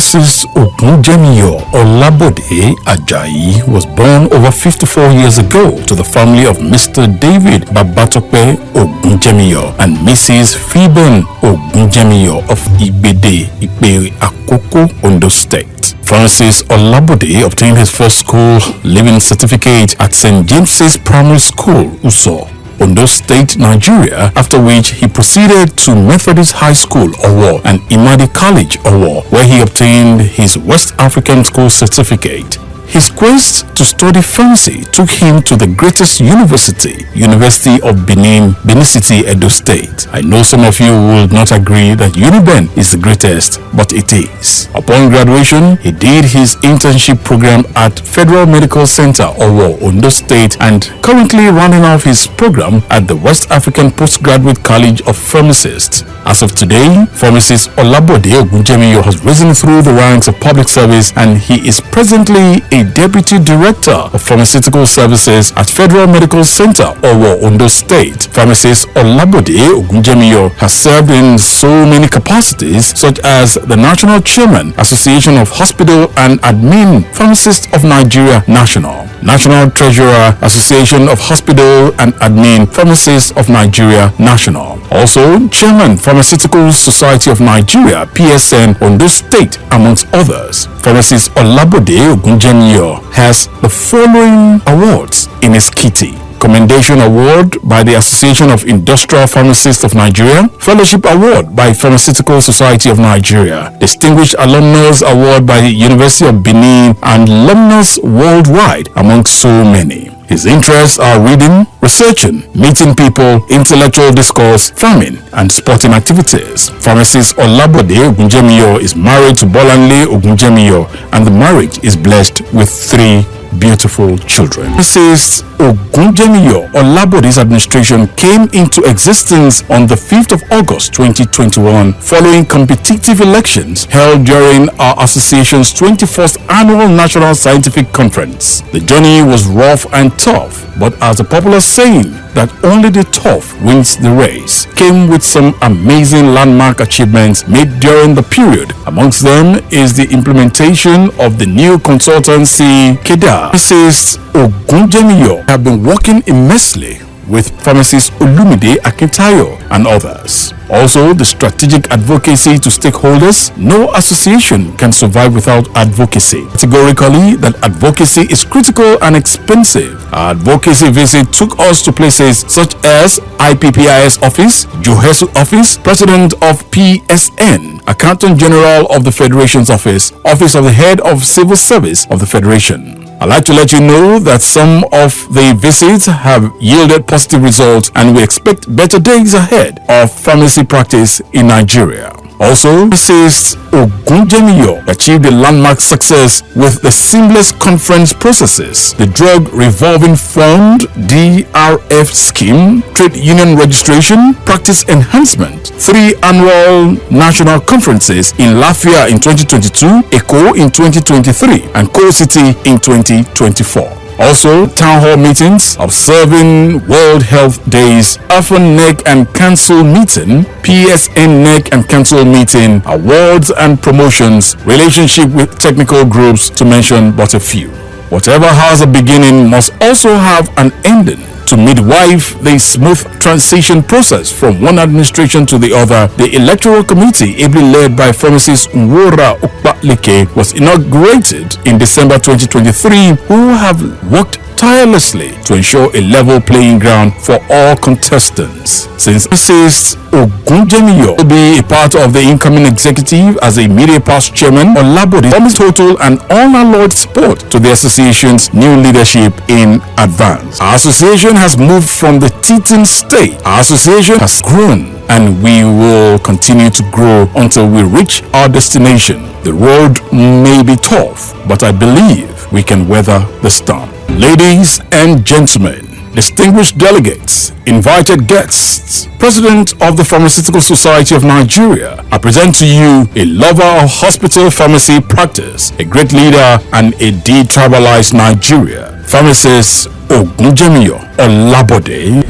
Pharmacist Pharm Olabode Ajayi was born over 54 years ago to the family of Mr. David Babatope Ogunjemiyo and Mrs. Fiben Ogunjemiyo of Ibede, Ipe Akoko, Ondo State. Pharmacist Olabode obtained his first school leaving certificate at St. James's Primary School, Uso, Ondo State, Nigeria, after which he proceeded to Methodist High School, Owo, and Imadi College, Owo, where he obtained his West African School certificate. His quest to study pharmacy took him to the greatest university, University of Benin City, Edo State. I know some of you will not agree that UniBen is the greatest, but it is. Upon graduation, he did his internship program at Federal Medical Center, Owo, Ondo State, and currently running off his program at the West African Postgraduate College of Pharmacists. As of today, Pharmacist Olabode Ogunjemiyo has risen through the ranks of public service, and he is presently a Deputy Director of Pharmaceutical Services at Federal Medical Center, Owo, Ondo State. Pharmacist Olabode Ogunjemiyo has served in so many capacities, such as the National Chairman, Association of Hospital and Admin Pharmacists of Nigeria National, National Treasurer, Association of Hospital and Admin Pharmacists of Nigeria National, also Chairman, Pharmaceutical Society of Nigeria, PSN, Ondo State, amongst others. Pharmacist Olabode Ogunjemiyo has the following awards in his kitty: Commendation Award by the Association of Industrial Pharmacists of Nigeria, Fellowship Award by Pharmaceutical Society of Nigeria, Distinguished Alumnus Award by the University of Benin, and Alumnus Worldwide, amongst so many. His interests are reading, researching, meeting people, intellectual discourse, farming, and sporting activities. Pharmacist Olabode Ogunjemiyo is married to Bolanle Ogunjemiyo, and the marriage is blessed with 3 beautiful children. Pharmacist Ogunjemiyo Olabode's administration came into existence on the 5th of August 2021 following competitive elections held during our association's 21st annual National Scientific Conference. The journey was rough and tough, but as a popular saying that only the tough wins the race, came with some amazing landmark achievements made during the period. Amongst them is the implementation of the new consultancy KEDA. Pharmacist Ogunjemiyo have been working immensely with Pharmacist Olumide Akintayo and others. Also, the strategic advocacy to stakeholders. No association can survive without advocacy. Categorically, that advocacy is critical and expensive. Our advocacy visit took us to places such as IPPIS office, JOHESU office, President of PSN, Accountant General of the Federation's office, Office of the Head of Civil Service of the Federation. I'd like to let you know that some of the visits have yielded positive results, and we expect better days ahead of pharmacy practice in Nigeria. Also, Pharmacist Ogunjemiyo achieved a landmark success with the seamless conference processes, the Drug Revolving Fund DRF scheme, trade union registration, practice enhancement, 3 annual national conferences in Lafia in 2022, Eko in 2023, and Coal City in 2024. Also, town hall meetings, observing World Health Days, AHAPN Neck and Council meeting, PSN Neck and Council meeting, awards and promotions, relationship with technical groups, to mention but a few. Whatever has a beginning must also have an ending. To midwife the smooth transition process from one administration to the other, the Electoral Committee, ably led by Pharmacist Nwora Okpalike, was inaugurated in December 2023, who have worked tirelessly to ensure a level playing ground for all contestants. Since Pharmacist Ogunjemiyo will be a part of the incoming executive as a media past chairman, Olabode promised total and unalloyed support to the association's new leadership in advance. Our association has moved from the teething state. Our association has grown, and we will continue to grow until we reach our destination. The road may be tough, but I believe we can weather the storm. Ladies and gentlemen, distinguished delegates, invited guests, President of the Pharmaceutical Society of Nigeria, I present to you a lover of hospital pharmacy practice, a great leader, and a detribalized Nigeria, Pharmacist Ogunjemiyo Olabode.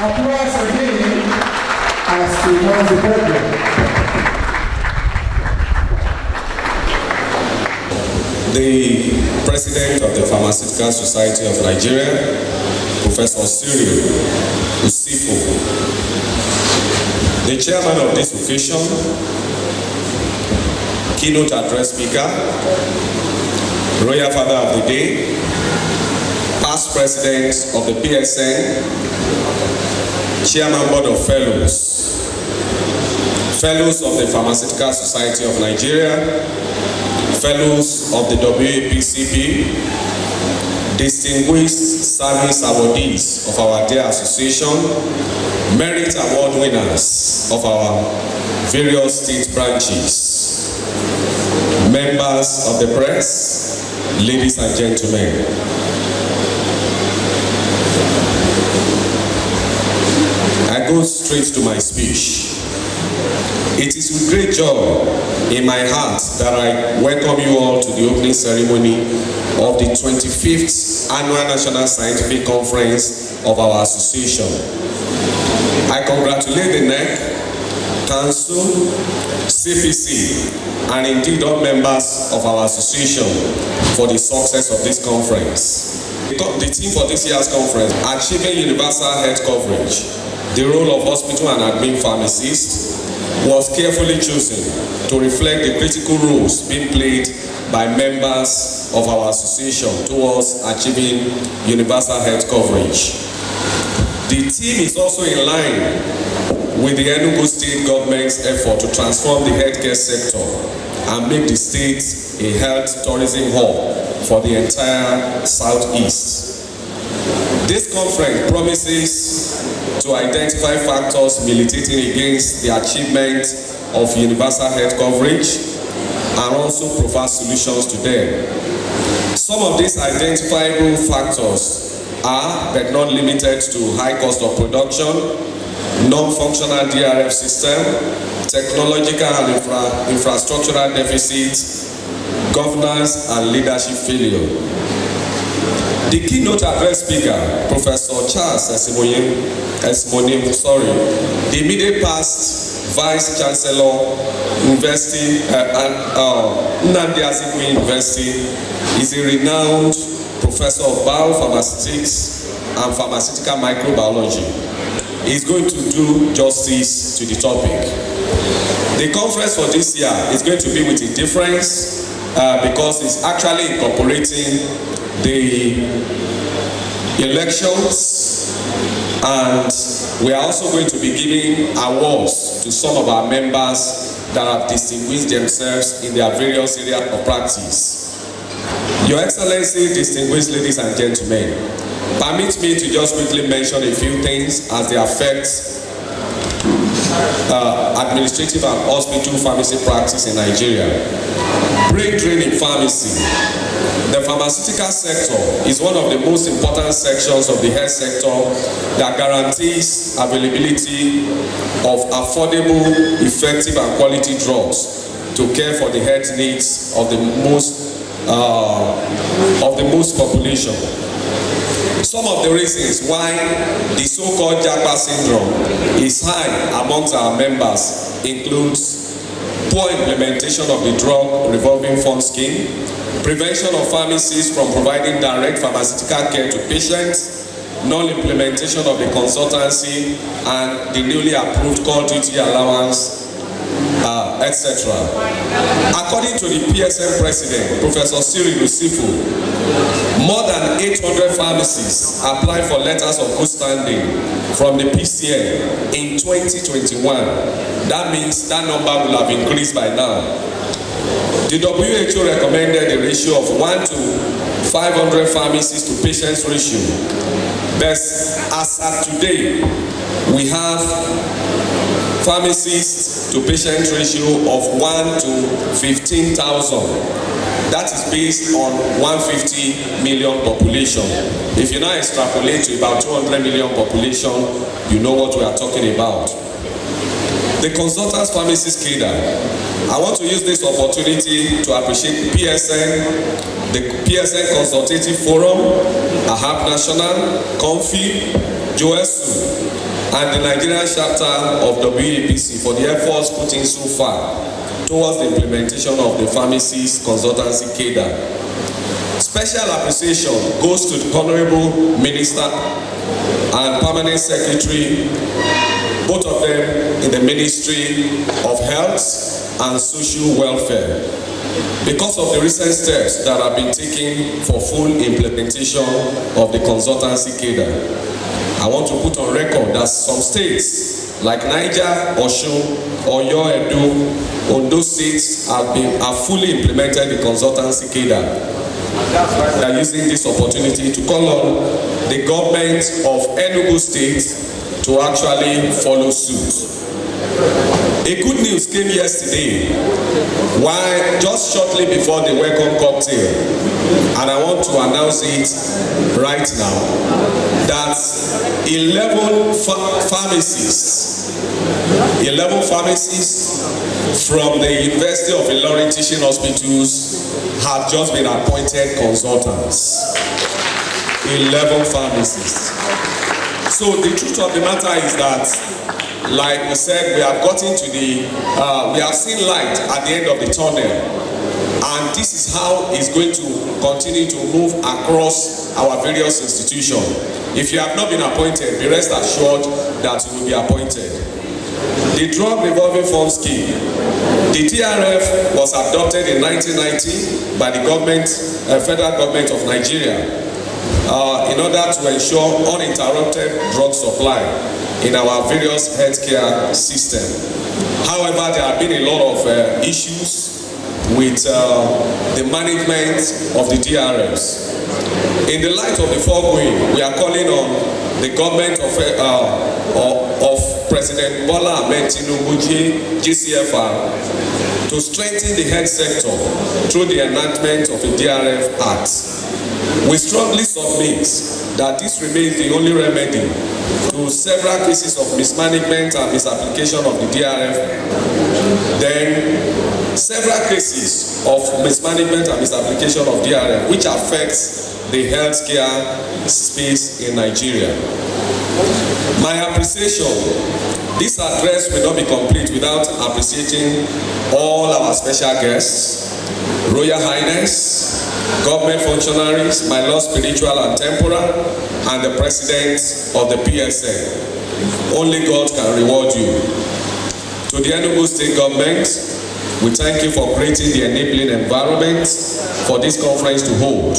Applause for him as he knows the program. the President of the Pharmaceutical Society of Nigeria, Professor Cyril Usifo, the Chairman of this occasion, keynote address speaker, Royal Father of the Day, past President of the PSN, Chairman Board of Fellows, Fellows of the Pharmaceutical Society of Nigeria, Fellows of the WAPCP, distinguished service awardees of our dear association, merit award winners of our various state branches, members of the press, ladies and gentlemen. I go straight to my speech. It is with great joy in my heart that I welcome you all to the opening ceremony of the 25th Annual National Scientific Conference of our association. I congratulate the NEC, Council, CPC, and indeed all members of our association for the success of this conference. The theme for this year's conference, Achieving Universal Health Coverage, the role of hospital and admin pharmacists, was carefully chosen to reflect the critical roles being played by members of our association towards achieving universal health coverage. The theme is also in line with the Enugu State government's effort to transform the healthcare sector and make the state a health tourism hub for the entire Southeast. This conference promises to identify factors militating against the achievement of universal health coverage and also provide solutions to them. Some of these identifiable factors are, but not limited to, high cost of production, non-functional DRF system, technological and infrastructural deficits, governance and leadership failure. The keynote address speaker, Professor Charles Esmonim, the immediate past Vice Chancellor University Nnamdi Azikiwe University, is a renowned professor of biopharmaceutics and pharmaceutical microbiology. He is going to do justice to the topic. The conference for this year is going to be with a difference because it's actually incorporating the elections, and we are also going to be giving awards to some of our members that have distinguished themselves in their various areas of practice. Your Excellency, distinguished ladies and gentlemen, permit me to just quickly mention a few things as they affect administrative and hospital pharmacy practice in Nigeria. Brain drain in pharmacy. The pharmaceutical sector is one of the most important sections of the health sector that guarantees availability of affordable, effective and quality drugs to care for the health needs of the most population. Some of the reasons why the so-called JAPA syndrome is high amongst our members includes poor implementation of the drug revolving fund scheme, prevention of pharmacies from providing direct pharmaceutical care to patients, non-implementation of the consultancy and the newly approved call duty allowance, etc. According to the PSN President, Professor Cyril Usifo, more than 800 pharmacies applied for letters of good standing from the PCN in 2021. That means that number will have increased by now. The WHO recommended a ratio of 1 to 500 pharmacies to patients ratio. But as at today, we have pharmacists to patient ratio of 1 to 15,000. That is based on 150 million population. If you now extrapolate to about 200 million population, you know what we are talking about. The consultants pharmacist cadre. I want to use this opportunity to appreciate the PSN Consultative Forum, AHAPN National, CONFI, JOESU, and the Nigerian chapter of WAPC for the efforts put in so far. towards the implementation of the pharmacist consultancy cadre. Special appreciation goes to the Honorable Minister and Permanent Secretary, both of them in the Ministry of Health and Social Welfare, because of the recent steps that have been taken for full implementation of the consultancy cadre. I want to put on record that some states like Niger, Osun, Oyo, Edo, Ondo states have fully implemented the consultancy cadre. We are using this opportunity to call on the government of Enugu State to actually follow suit. A good news came yesterday, while just shortly before the welcome cocktail, and I want to announce it right now, that 11 pharmacists from the University of Ilorin Teaching Hospitals have just been appointed consultants. 11 pharmacists. So the truth of the matter is that, like we said, we have gotten to we have seen light at the end of the tunnel, and this is how it's going to continue to move across our various institutions. If you have not been appointed, be rest assured that you will be appointed. The drug revolving fund scheme, the TRF was adopted in 1990 by the government, federal government of Nigeria, in order to ensure uninterrupted drug supply in our various healthcare system. However, there have been a lot of issues with the management of the DRFs. In the light of the foregoing, we are calling on the government of President Bola Ahmed Tinubu, GCFR, to strengthen the health sector through the enactment of the DRF Act. We strongly submit that this remains the only remedy to several cases of mismanagement and misapplication of the DRF. Then several cases of mismanagement and misapplication of DRF which affects the healthcare space in Nigeria. My appreciation, this address will not be complete without appreciating all our special guests, Royal Highness, government functionaries, my Lord spiritual and temporal, and the President of the PSN. Only God can reward you. To the Enugu State government, we thank you for creating the enabling environment for this conference to hold.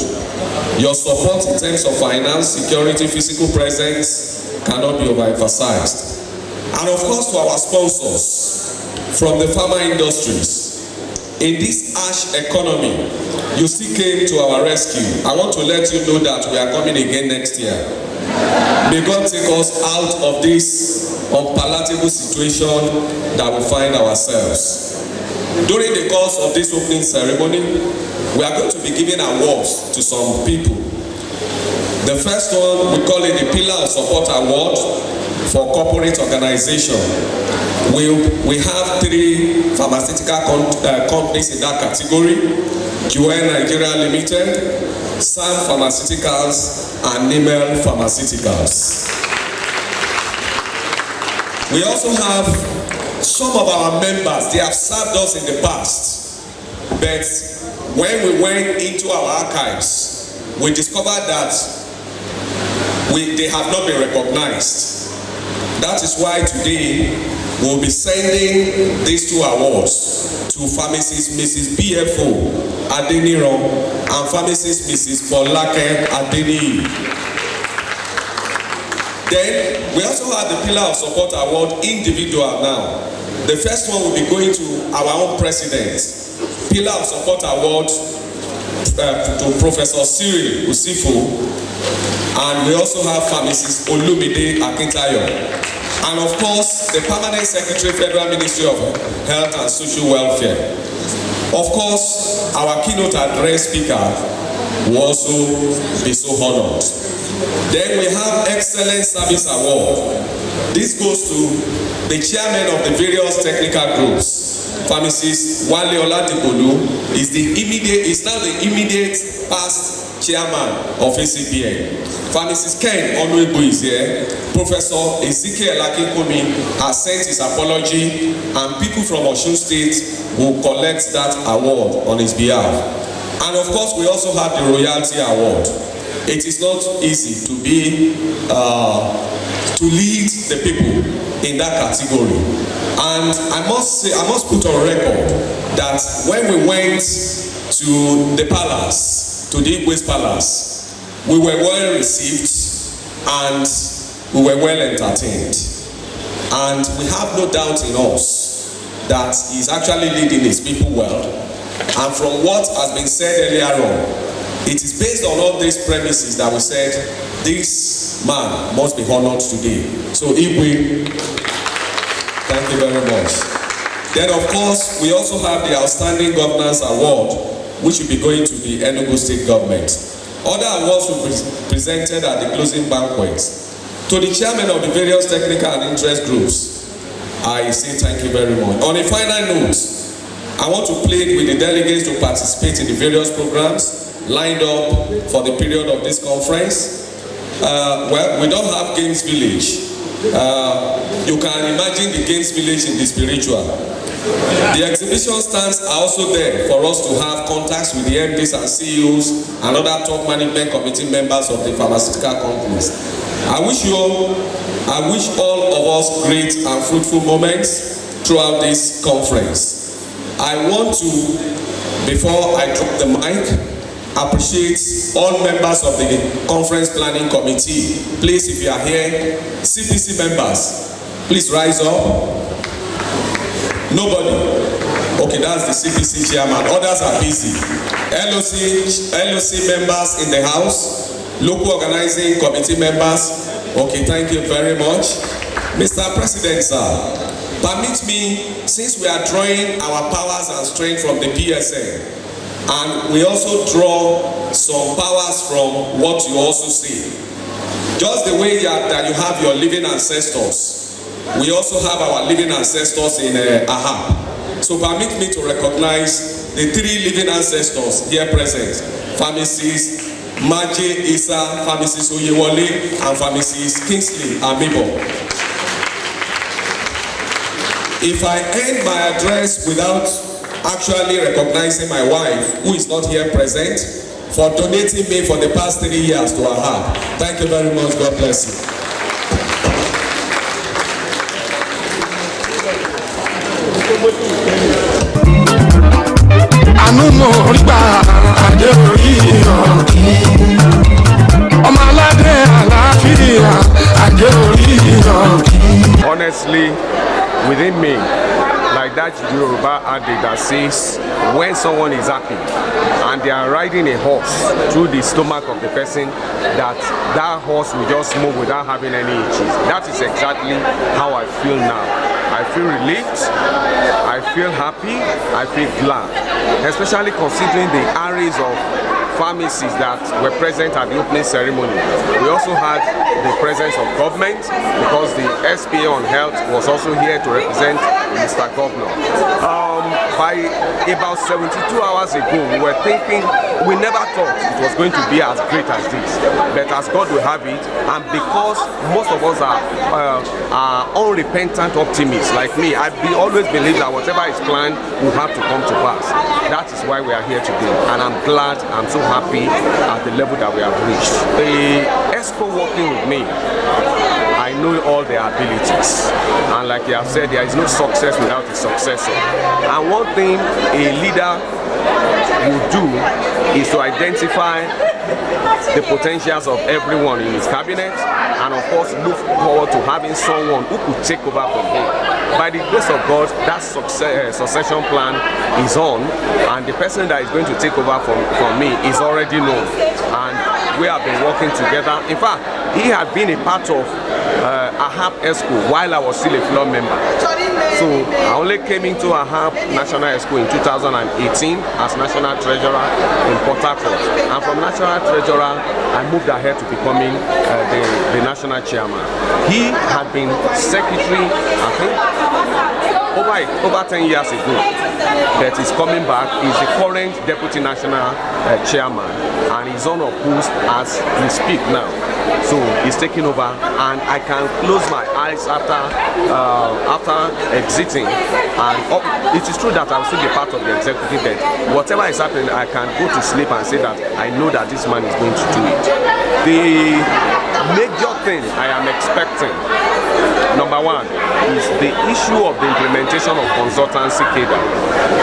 Your support in terms of finance, security, physical presence cannot be overemphasized. And of course to our sponsors from the pharma industries. In this harsh economy, you still came to our rescue. I want to let you know that we are coming again next year. May God take us out of this unpalatable situation that we find ourselves. During the course of this opening ceremony, we are going to be giving awards to some people. The first one, we call it the Pillar of Support Award for corporate organization. We have 3 pharmaceutical companies in that category: QN Nigeria Limited, Sam Pharmaceuticals, and Nimel Pharmaceuticals. We also have some of our members. They have served us in the past, but when we went into our archives, we discovered that they have not been recognized. That is why today we'll be sending these 2 awards to pharmacist Mrs. BFO Adeniran and pharmacist Mrs. Folake Adeniyi. Then we also have the Pillar of Support Award individual now. The first one will be going to our own president. Pillar of Support Award to Professor Cyril Usifo. And we also have pharmacist Olumide Akintayo. And of course, the Permanent Secretary, Federal Ministry of Health and Social Welfare. Of course, our keynote address speaker will also be so honored. Then we have Excellent Service Award. This goes to the chairman of the various technical groups. Pharmacist Wale Oladipolu is now the immediate past chairman of ACBN. Pharmacist Ken Onuegbu is here. Professor Ezekiel Akinkunmi has sent his apology, and people from Osun State will collect that award on his behalf. And of course, we also have the Royalty Award. It is not easy to be to lead the people in that category. And I must put on record that when we went to the palace, to the Igwe's palace, we were well received and we were well entertained. And we have no doubt in us that he's actually leading his people well. And from what has been said earlier on, it is based on all these premises that we said this man must be honored today. So Igwe, thank you very much. Then of course, we also have the Outstanding Governance Award, which will be going to the Enugu State Government. Other awards will be presented at the closing banquet. To the chairman of the various technical and interest groups, I say thank you very much. On a final note, I want to plead with the delegates to participate in the various programs lined up for the period of this conference. Well, we don't have Games Village. You can imagine the Games Village in the spiritual. The exhibition stands are also there for us to have contacts with the MDs and CEOs and other top management committee members of the pharmaceutical companies. I wish all of us great and fruitful moments throughout this conference. I want to, before I drop the mic, appreciate all members of the conference planning committee. Please, if you are here, CPC members, please rise up. Nobody. Okay, that's the CPC chairman. Others are busy. LOC members in the house, local organizing committee members. Okay, thank you very much. Mr. President, sir, permit me, since we are drawing our powers and strength from the PSN, and we also draw some powers from what you also see. Just the way that you have your living ancestors, we also have our living ancestors in AHAP. So permit me to recognize the three living ancestors here present. Pharmacist Maje Isa, Pharmacist Oyewole, and Pharmacist Kingsley Amibo. If I end my address without actually recognizing my wife, who is not here present, for donating me for the past 3 years to AHAP. Thank you very much. God bless you. Honestly, within me, like that Yoruba adage that says, when someone is happy and they are riding a horse through the stomach of the person, that horse will just move without having any itches. That is exactly how I feel now. I feel relieved, I feel happy, I feel glad, especially considering the arrays of pharmacies that were present at the opening ceremony. We also had the presence of government, because the SPA on health was also here to represent Mr. Governor. By about 72 hours ago, we were thinking, we never thought it was going to be as great as this, but as God will have it, and because most of us are unrepentant optimists like me, I always believe that whatever is planned will have to come to pass. That is why we are here today, and I'm glad, I'm so happy at the level that we have reached. The ESCO working with me, I know all their abilities, and like you have said, there is no success without a successor. And one thing a leader will do is to identify the potentials of everyone in his cabinet, and of course look forward to having someone who could take over from him. By the grace of God, that succession plan is on, and the person that is going to take over from me is already known, and we have been working together. In fact, he had been a part of AHAP ESCO while I was still a floor member. So I only came into AHAP National ESCO in 2018 as National Treasurer in Port Harcourt. And from National Treasurer, I moved ahead to becoming the National Chairman. He had been Secretary, I think, over 10 years ago, but he's coming back. He's the current Deputy National Chairman, and he's on a post as we speak now. So he's taking over, and I can close my eyes after exiting, and it is true that I'll still be part of the executive, but whatever is happening, I can go to sleep and say that I know that this man is going to do it. The major thing I am expecting, number one, is the issue of the implementation of consultancy cadre,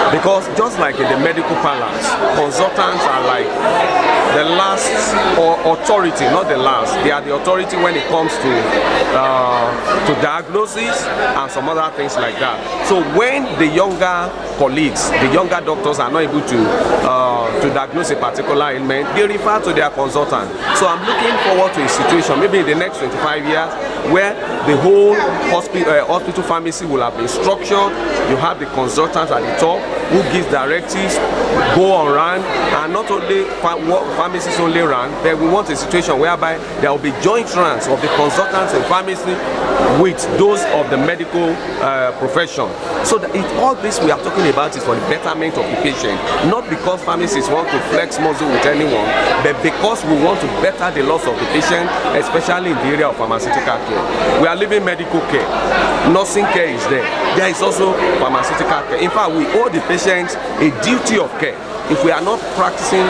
because just like in the medical parlance, consultants are like the last authority, not the last. They are the authority when it comes to diagnosis and some other things like that. So when the younger colleagues, the younger doctors are not able to diagnose a particular ailment, they refer to their consultant. So I'm looking forward to a situation, maybe in the next 25 years, where the whole hospital pharmacy will have been structured. You have the consultant at the top who gives directives, go on run, and not only pharmacists only run, but we want a situation whereby there will be joint runs of the consultants and pharmacy with those of the medical profession. So that all this we are talking about is for the betterment of the patient, not because pharmacists want to flex muscle with anyone, but because we want to better the loss of the patient, especially in the area of pharmaceutical care. We are leaving medical care. Nursing care is there. There is also pharmaceutical care. In fact, we owe the patients a duty of care. If we are not practicing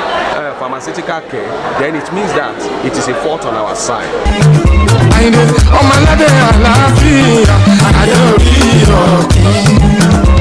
pharmaceutical care, then it means that it is a fault on our side.